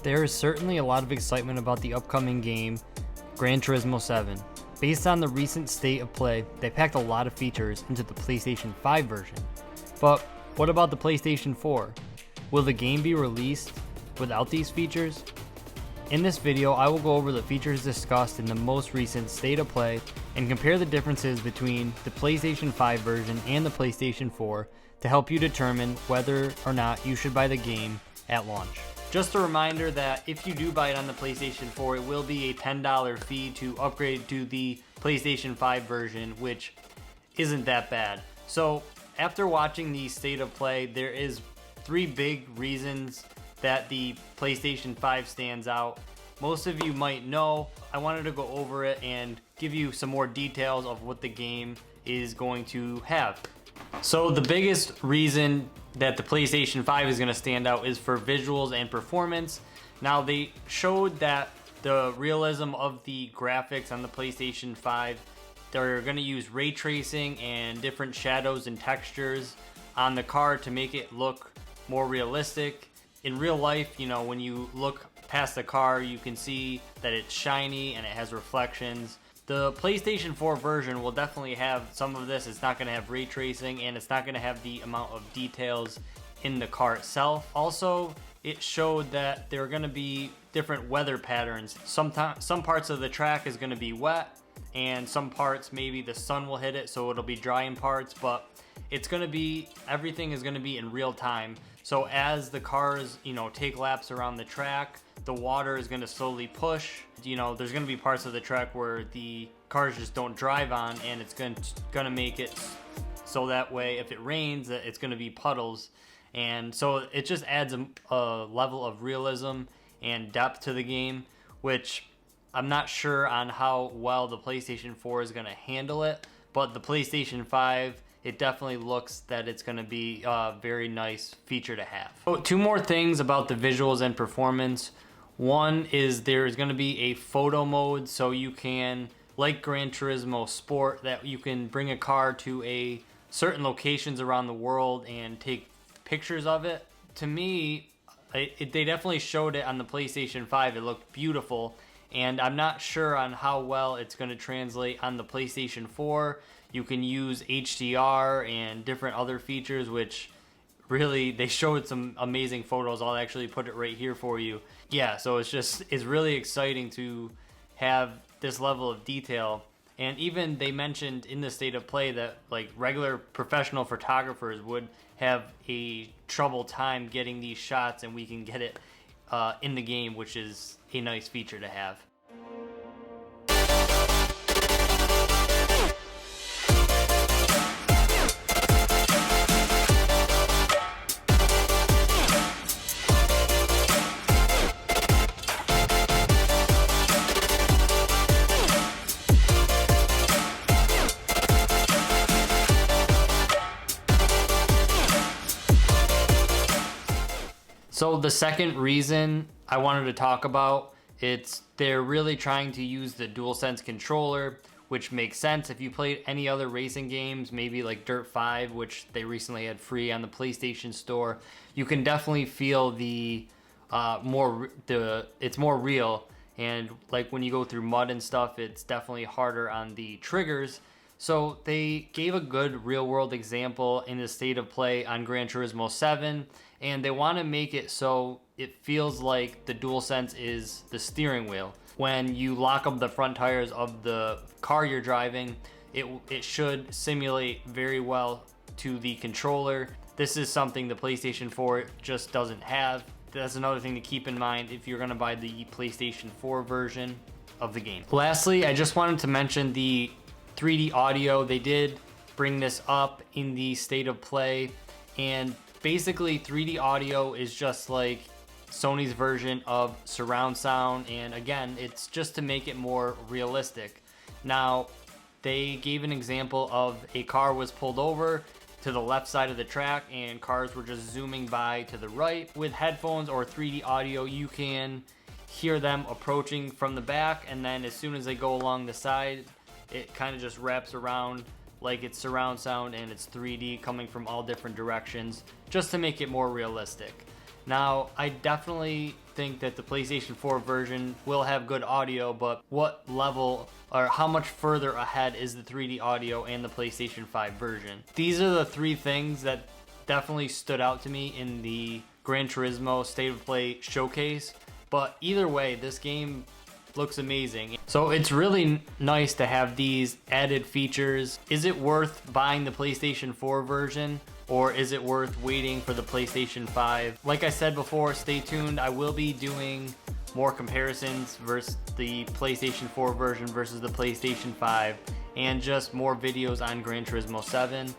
There is certainly a lot of excitement about the upcoming game, Gran Turismo 7. Based on the recent state of play, they packed a lot of features into the PlayStation 5 version. But what about the PlayStation 4? Will the game be released without these features? In this video, I will go over the features discussed in the most recent state of play and compare the differences between the PlayStation 5 version and the PlayStation 4 to help you determine whether or not you should buy the game at launch. Just a reminder that if you do buy it on the PlayStation 4, it will be a $10 fee to upgrade to the PlayStation 5 version, which isn't that bad. So after watching the state of play, there is 3 big reasons that the PlayStation 5 stands out. Most of you might know. I wanted to go over it and give you some more details of what the game is going to have. So the biggest reason that the PlayStation 5 is going to stand out is for visuals and performance. Now, they showed that the realism of the graphics on the PlayStation 5, they're going to use ray tracing and different shadows and textures on the car to make it look more realistic. In real life, you know, when you look past the car, you can see that it's shiny and it has reflections. The PlayStation 4 version will definitely have some of this. It's not going to have ray tracing, and it's not going to have the amount of details in the car itself. Also, it showed that there are going to be different weather patterns. Some parts of the track is going to be wet, and some parts maybe the sun will hit it, so it'll be dry in parts, but it's going to be, everything is going to be in real time. So as the cars, you know, take laps around the track, the water is going to slowly push. You know, there's going to be parts of the track where the cars just don't drive on, and it's going to make it so that way if it rains, it's going to be puddles. And so it just adds a level of realism and depth to the game, which I'm not sure on how well the PlayStation 4 is going to handle it, but the PlayStation 5, it definitely looks that it's going to be a very nice feature to have. So 2 more things about the visuals and performance. One is there's going to be a photo mode, so you can, like Gran Turismo Sport, that you can bring a car to a certain locations around the world and take pictures of it. To me, they definitely showed it on the PlayStation 5. It looked beautiful, and I'm not sure on how well it's going to translate on the PlayStation 4. You can use HDR and different other features, which really, they showed some amazing photos. I'll actually put it right here for you. Yeah, so it's really exciting to have this level of detail. And even they mentioned in the state of play that like regular professional photographers would have a trouble time getting these shots, and we can get it in the game, which is a nice feature to have. So the second reason I wanted to talk about, they're really trying to use the DualSense controller, which makes sense. If you played any other racing games, maybe like Dirt 5, which they recently had free on the PlayStation Store, you can definitely feel it's more real. And like when you go through mud and stuff, it's definitely harder on the triggers. So they gave a good real world example in the state of play on Gran Turismo 7, and they want to make it so it feels like the DualSense is the steering wheel. When you lock up the front tires of the car you're driving, it should simulate very well to the controller. This is something the PlayStation 4 just doesn't have. That's another thing to keep in mind if you're going to buy the PlayStation 4 version of the game. Lastly, I just wanted to mention the 3D audio. They did bring this up in the state of play, and basically 3D audio is just like Sony's version of surround sound, and again, it's just to make it more realistic. Now, they gave an example of a car was pulled over to the left side of the track and cars were just zooming by to the right. With headphones or 3D audio, you can hear them approaching from the back, and then as soon as they go along the side, it kind of just wraps around like it's surround sound, and it's 3D coming from all different directions just to make it more realistic. Now, I definitely think that the PlayStation 4 version will have good audio, but what level or how much further ahead is the 3D audio and the PlayStation 5 version? These are the three things that definitely stood out to me in the Gran Turismo State of Play showcase, but either way, this game looks amazing. So it's really nice to have these added features. Is it worth buying the PlayStation 4 version, or is it worth waiting for the PlayStation 5? Like I said before, stay tuned. I will be doing more comparisons versus the PlayStation 4 version versus the PlayStation 5, and just more videos on Gran Turismo 7.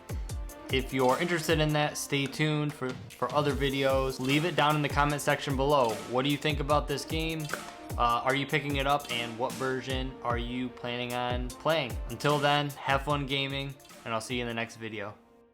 If you're interested in that, stay tuned for other videos. Leave it down in the comment section below. What do you think about this game? Are you picking it up, and what version are you planning on playing? Until then, have fun gaming, and I'll see you in the next video.